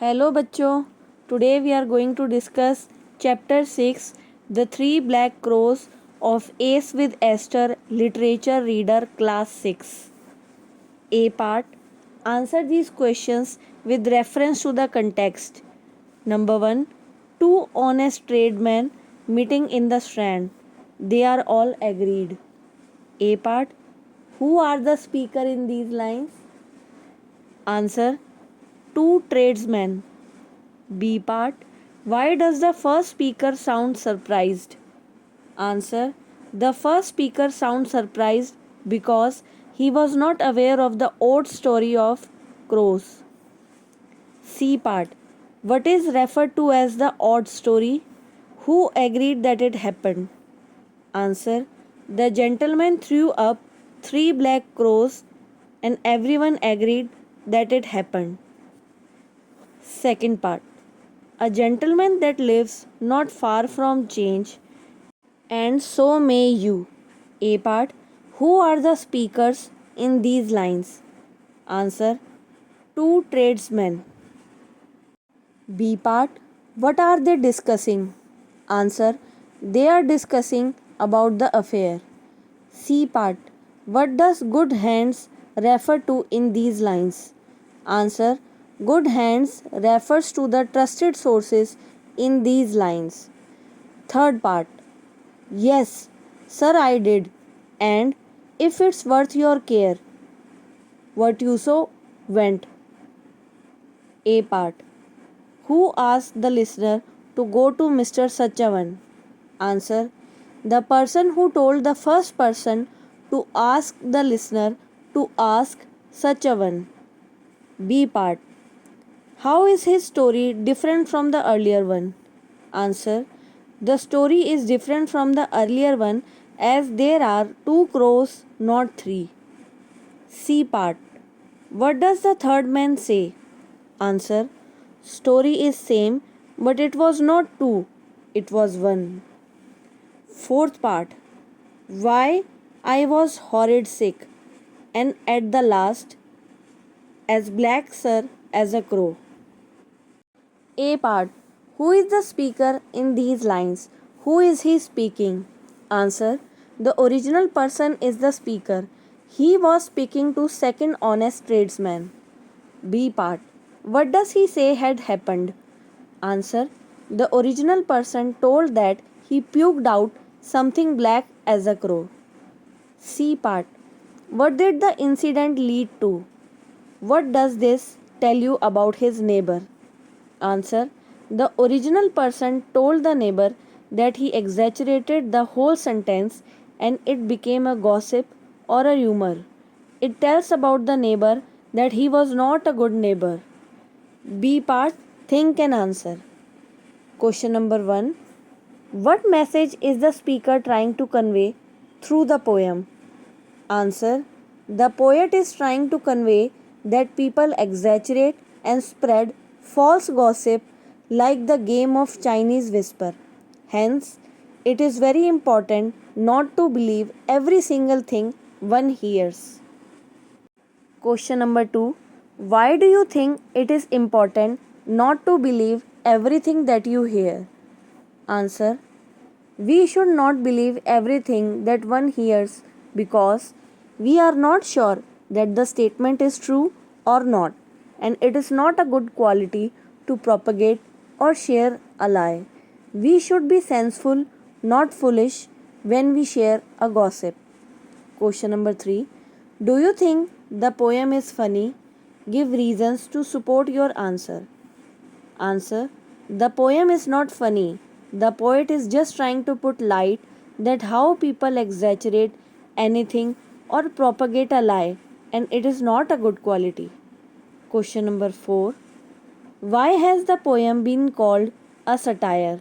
Hello बच्चों, today we are going to discuss chapter 6 the three black crows of S with Aster literature reader class 6. A part. Answer these questions with reference to the context. Number 1. Two honest tradesmen meeting in the Strand. They are all agreed. A part. Who are the speaker in these lines? Answer. Two tradesmen. B part. Why does the first speaker sound surprised? Answer. The first speaker sounds surprised because he was not aware of the old story of crows. C part. What is referred to as the odd story? Who agreed that it happened? Answer. The gentleman threw up three black crows and everyone agreed that it happened. Second part. A gentleman that lives not far from change, and so may you. A part. Who are the speakers in these lines? Answer. Two tradesmen. B part. What are they discussing? Answer. They are discussing about the affair. C part. What does good hands refer to in these lines? Answer. Good hands refers to the trusted sources in these lines. Third part. Yes, sir, I did. And if it's worth your care, what you so went. A part. Who asked the listener to go to Mr. Sachavan? Answer. The person who told the first person to ask the listener to ask Sachavan. B part. How is his story different from the earlier one? Answer. The story is different from the earlier one as there are two crows, not three. C part. What does the third man say? Answer. Story is same, but it was not two, it was one. Fourth part. Why I was horrid sick, and at the last, as black sir as a crow. A part. Who is the speaker in these lines? Who is he speaking? Answer. The original person is the speaker. He was speaking to second honest tradesman. B part. What does he say had happened? Answer. The original person told that he puked out something black as a crow. C part. What did the incident lead to? What does this tell you about his neighbor? Answer. The original person told the neighbor that he exaggerated the whole sentence and it became a gossip or a rumor. It tells about the neighbor that he was not a good neighbor. B part. Think and answer. Question number 1. What message is the speaker trying to convey through the poem? Answer. The poet is trying to convey that people exaggerate and spread false gossip like the game of Chinese whisper. Hence, it is very important not to believe every single thing one hears. Question number 2. Why do you think it is important not to believe everything that you hear? Answer. We should not believe everything that one hears because we are not sure that the statement is true or not, and it is not a good quality to propagate or share a lie. We should be sensible, not foolish, when we share a gossip. Question number 3. Do you think the poem is funny? Give reasons to support your answer. Answer. The poem is not funny. The poet is just trying to put light that how people exaggerate anything or propagate a lie, and it is not a good quality. Question number 4. Why has the poem been called a satire?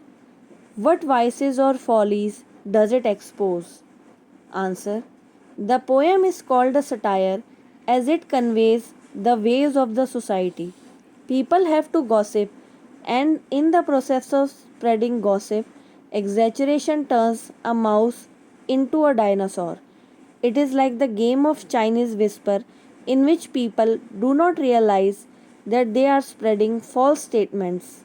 What vices or follies does it expose? Answer. The poem is called a satire as it conveys the ways of the society. People have to gossip, and in the process of spreading gossip, exaggeration turns a mouse into a dinosaur. It is like the game of Chinese whisper in which people do not realize that they are spreading false statements.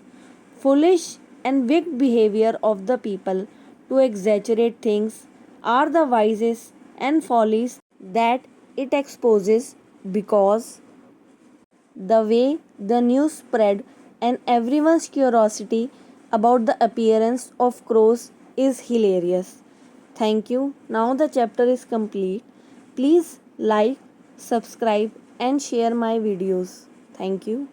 Foolish and wicked behavior of the people to exaggerate things are the vices and follies that it exposes, because the way the news spread and everyone's curiosity about the appearance of crows is hilarious. Thank you. Now the chapter is complete. Please like, subscribe, and share my videos. Thank you.